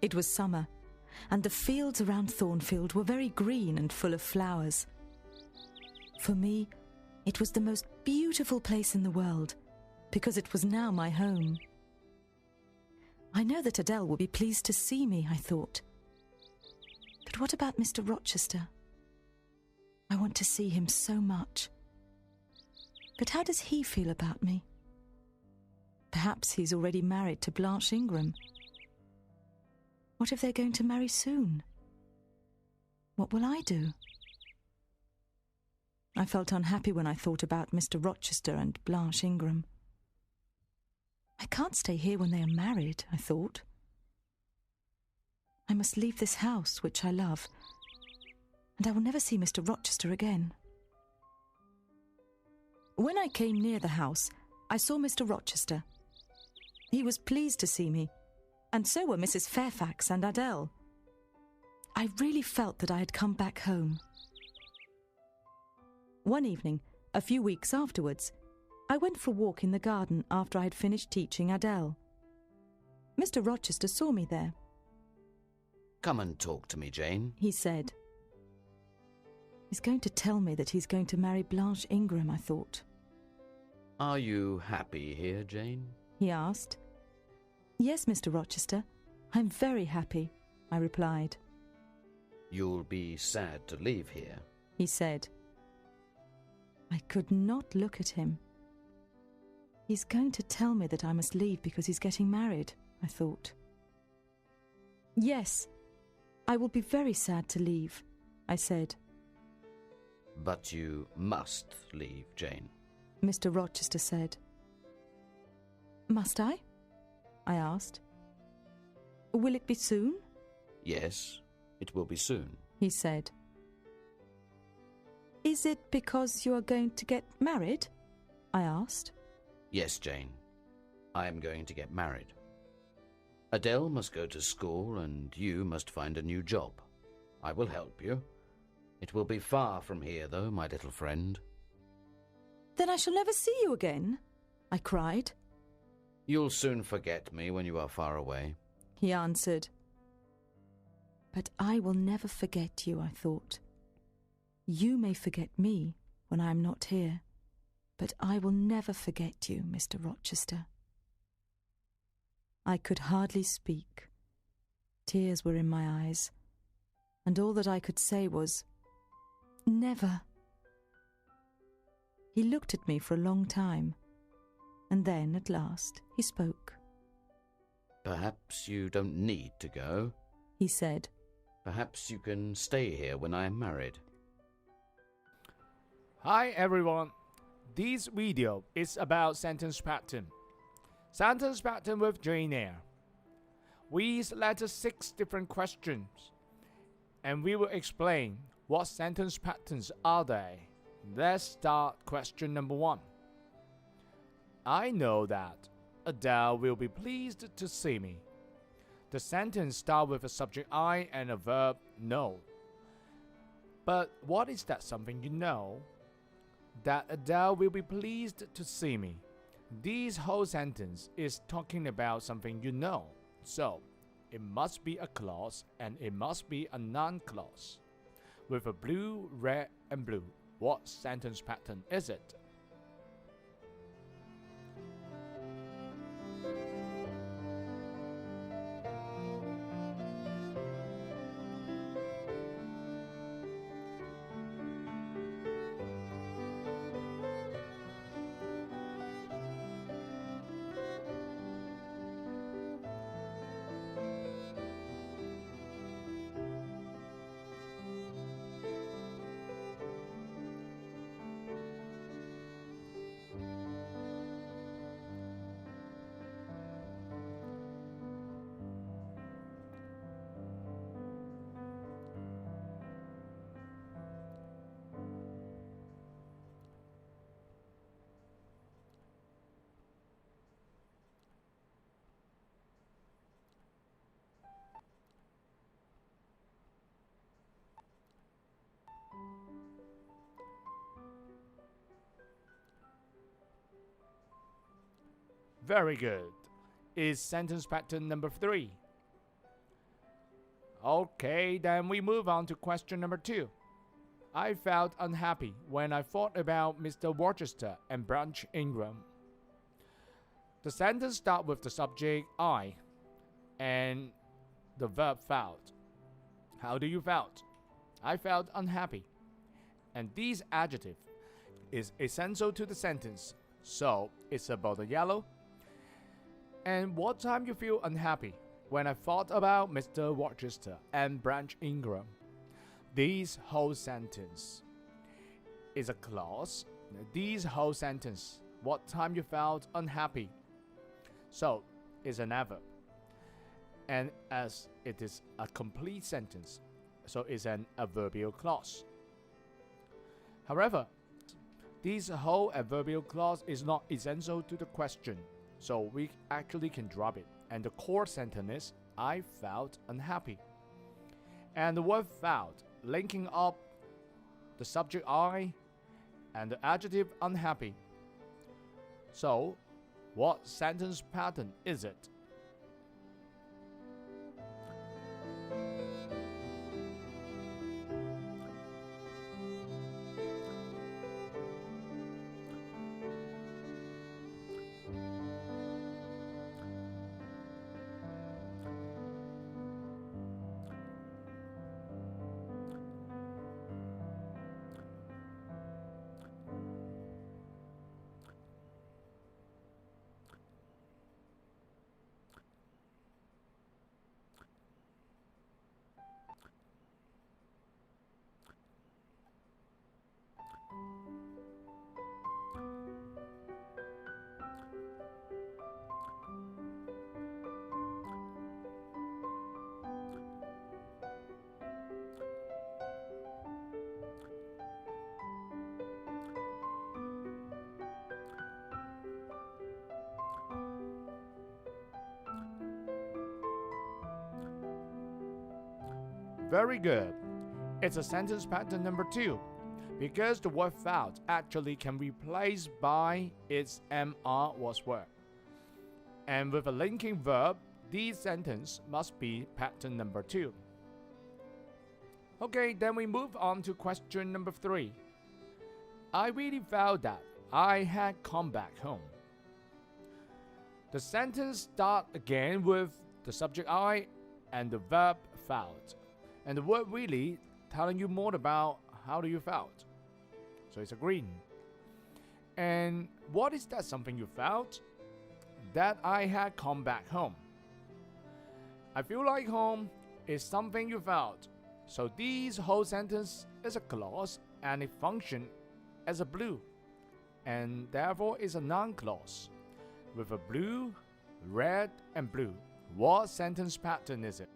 It was summer, and the fields around Thornfield were very green and full of flowers. For me, it was the most beautiful place in the world, because it was now my home. I know that Adele will be pleased to see me, I thought. But what about Mr. Rochester? I want to see him so much. But how does he feel about me? Perhaps he's already married to Blanche Ingram. What if they're going to marry soon? What will I do? I felt unhappy when I thought about Mr. Rochester and Blanche Ingram. I can't stay here when they are married, I thought. I must leave this house, which I love, and I will never see Mr. Rochester again. When I came near the house, I saw Mr. Rochester. He was pleased to see me, and so were Mrs. Fairfax and Adele. I really felt that I had come back home. One evening, a few weeks afterwards, I went for a walk in the garden after I had finished teaching Adele. Mr. Rochester saw me there. "Come and talk to me, Jane," he said. He's going to tell me that he's going to marry Blanche Ingram, I thought. "Are you happy here, Jane?" he asked. "Yes, Mr. Rochester, I'm very happy," I replied. "You'll be sad to leave here," he said. I could not look at him. He's going to tell me that I must leave because he's getting married, I thought. "Yes, I will be very sad to leave," I said. "But you must leave, Jane," Mr. Rochester said. "Must I?" I asked. "Will it be soon?" "Yes, it will be soon," he said. "Is it because you are going to get married?" I asked. "Yes, Jane, I am going to get married. Adele must go to school and you must find a new job. I will help you. It will be far from here, though, my little friend." "Then I shall never see you again," I cried. "You'll soon forget me when you are far away," he answered. But I will never forget you, I thought. You may forget me when I am not here, but I will never forget you, Mr. Rochester. I could hardly speak. Tears were in my eyes, and all that I could say was, "Never." He looked at me for a long time, and then, at last, he spoke. "Perhaps you don't need to go," he said. "Perhaps you can stay here when I am married." Hi everyone, this video is about sentence pattern. Sentence pattern with Jane Eyre. We selected 6 different questions, and we will explain what sentence patterns are they. Let's start question number 1. I know that Adele will be pleased to see me. The sentence starts with a subject I and a verb know. But what is that something you know? That Adele will be pleased to see me. This whole sentence is talking about something you know. So, it must be a clause and it must be a noun clause. With a blue, red, and blue, what sentence pattern is it? Very good. Is sentence pattern number 3. Okay, then we move on to question number 2. I felt unhappy when I thought about Mr. Worcester and Branch Ingram. The sentence starts with the subject I and the verb felt. How do you felt? I felt unhappy. And this adjective is essential to the sentence, so it's about the yellow. And what time you feel unhappy? When I thought about Mr. Worcester and Branch Ingram. This whole sentence is a clause. This whole sentence, what time you felt unhappy? So, it's an adverb. And as it is a complete sentence, so it's an adverbial clause. However, this whole adverbial clause is not essential to the question, so we actually can drop it. And the core sentence is, I felt unhappy. And the word felt, linking up the subject I and the adjective unhappy. So, what sentence pattern is it? Very good. It's a sentence pattern number 2, because the word felt actually can replace by its MR was word. And with a linking verb, this sentence must be pattern number 2. Okay, then we move on to question number 3. I really felt that I had come back home. The sentence starts again with the subject I and the verb felt. And the word really telling you more about how do you felt. So it's a green. And what is that something you felt? That I had come back home. I feel like home is something you felt. So this whole sentence is a clause and it functions as a blue. And therefore is a noun clause. With a blue, red, and blue. What sentence pattern is it?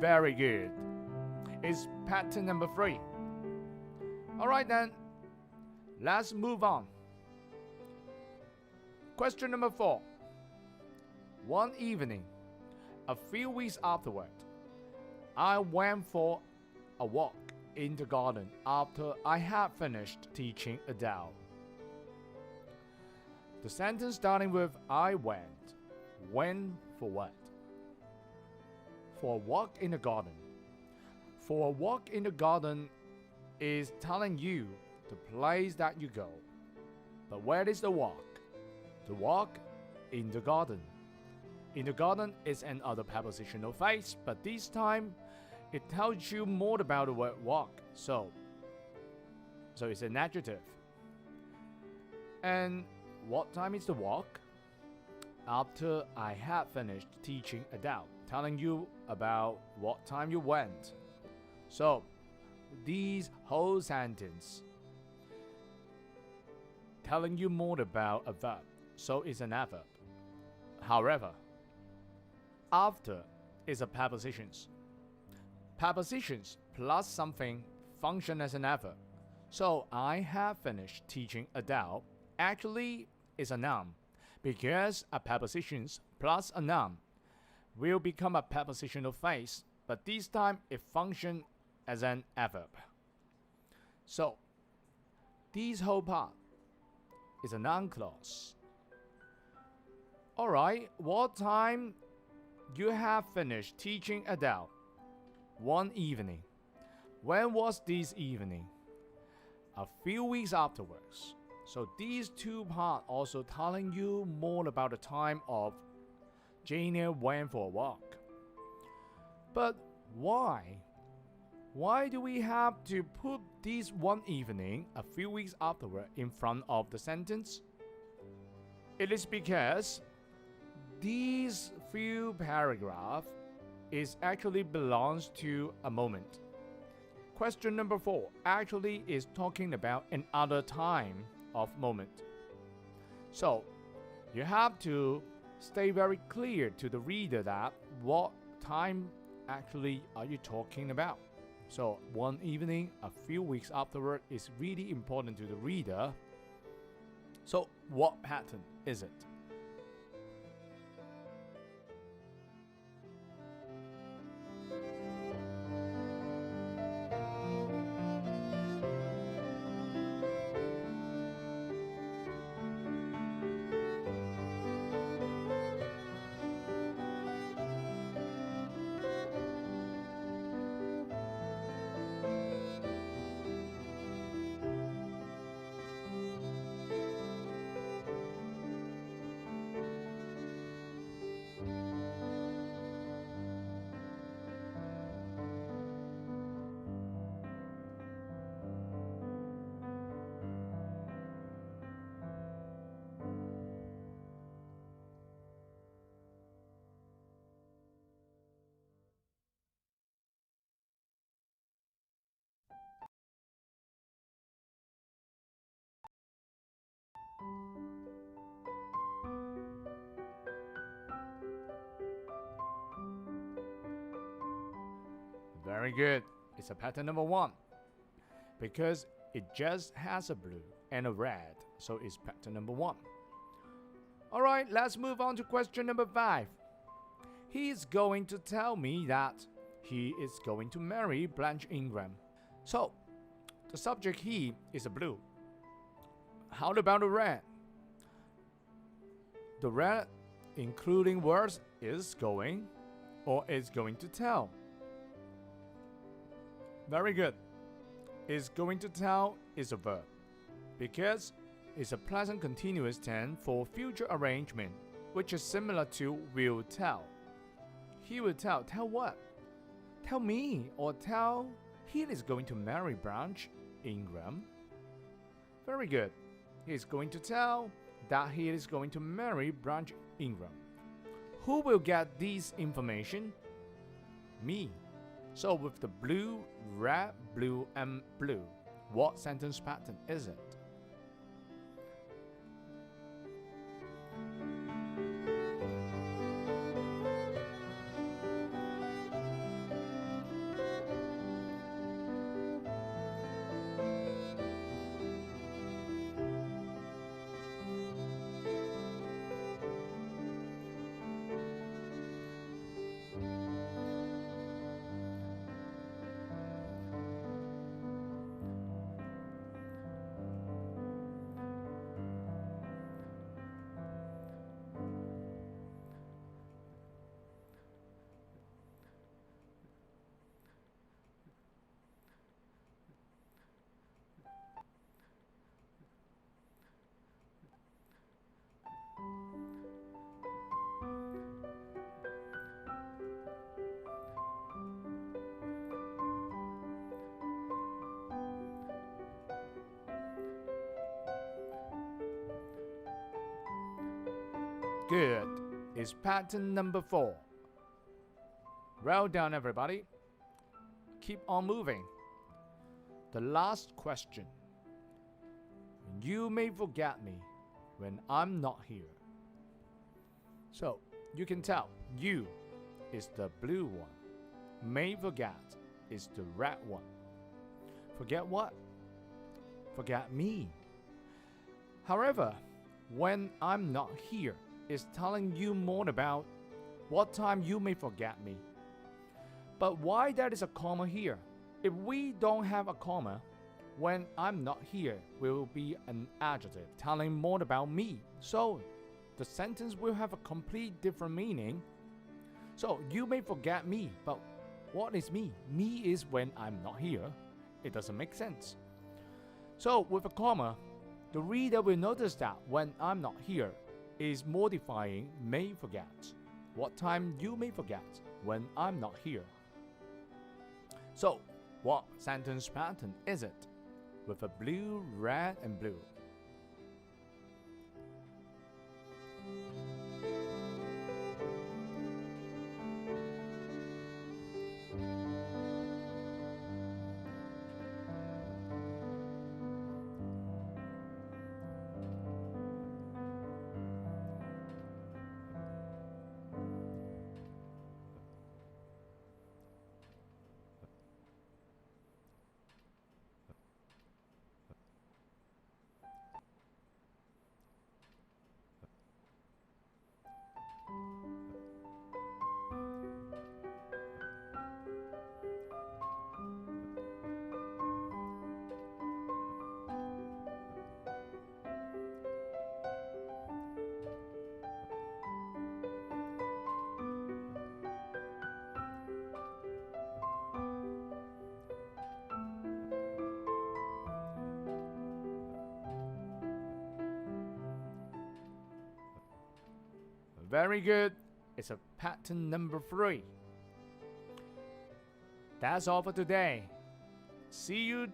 Very good. It's pattern number 3. Alright then, let's move on. Question number 4. One evening, a few weeks afterward, I went for a walk in the garden after I had finished teaching Adele. The sentence starting with I went. Went for what? For a walk in the garden. For a walk in the garden is telling you the place that you go. But where is the walk? The walk in the garden. In the garden is another prepositional phrase, but this time it tells you more about the word walk. So it's an adjective. And what time is the walk? After I had finished teaching Adele, telling you about what time you went. So these whole sentence telling you more about a verb, so it's an adverb. However, after is a prepositions. Prepositions plus something function as an adverb. So I have finished teaching Adele actually is a noun, because a prepositions plus a noun will become a prepositional phrase, but this time it functions as an adverb. So this whole part is a noun clause. Alright, what time you have finished teaching Adele? One evening. When was this evening? A few weeks afterwards. So these two parts also telling you more about the time of Jane Eyre went for a walk. But why? Why do we have to put this one evening, a few weeks afterward, in front of the sentence? It is because these few paragraphs is actually belongs to a moment. Question number 4 actually is talking about another time of moment. So you have to stay very clear to the reader that what time actually are you talking about. So one evening, a few weeks afterward is really important to the reader. So what pattern is it? Very good. It's a pattern number 1. Because it just has a blue and a red, so it's pattern number 1. Alright, let's move on to question number 5. He is going to tell me that he is going to marry Blanche Ingram. So, the subject he is a blue. How about the red? The red, including words, is going or is going to tell. Very good. Is going to tell is a verb because it's a present continuous tense for future arrangement, which is similar to will tell. He will tell. Tell what? Tell me or tell he is going to marry Blanche. Ingram? Very good. He is going to tell that he is going to marry Branch Ingram. Who will get this information? Me. So with the blue, red, blue, and blue, what sentence pattern is it? Good. It's pattern number 4. Well done, everybody. Keep on moving. The last question. You may forget me when I'm not here. So, you can tell you is the blue one. May forget is the red one. Forget what? Forget me. However, when I'm not here is telling you more about what time you may forget me. But why there is a comma here? If we don't have a comma, when I'm not here will be an adjective telling more about me. So the sentence will have a complete different meaning. So you may forget me, but what is me? Me is when I'm not here. It doesn't make sense. So with a comma, the reader will notice that when I'm not here is modifying may forget. What time you may forget when I'm not here. So, what sentence pattern is it? With a blue, red, and blue. Very good. It's a pattern number 3. That's all for today. See you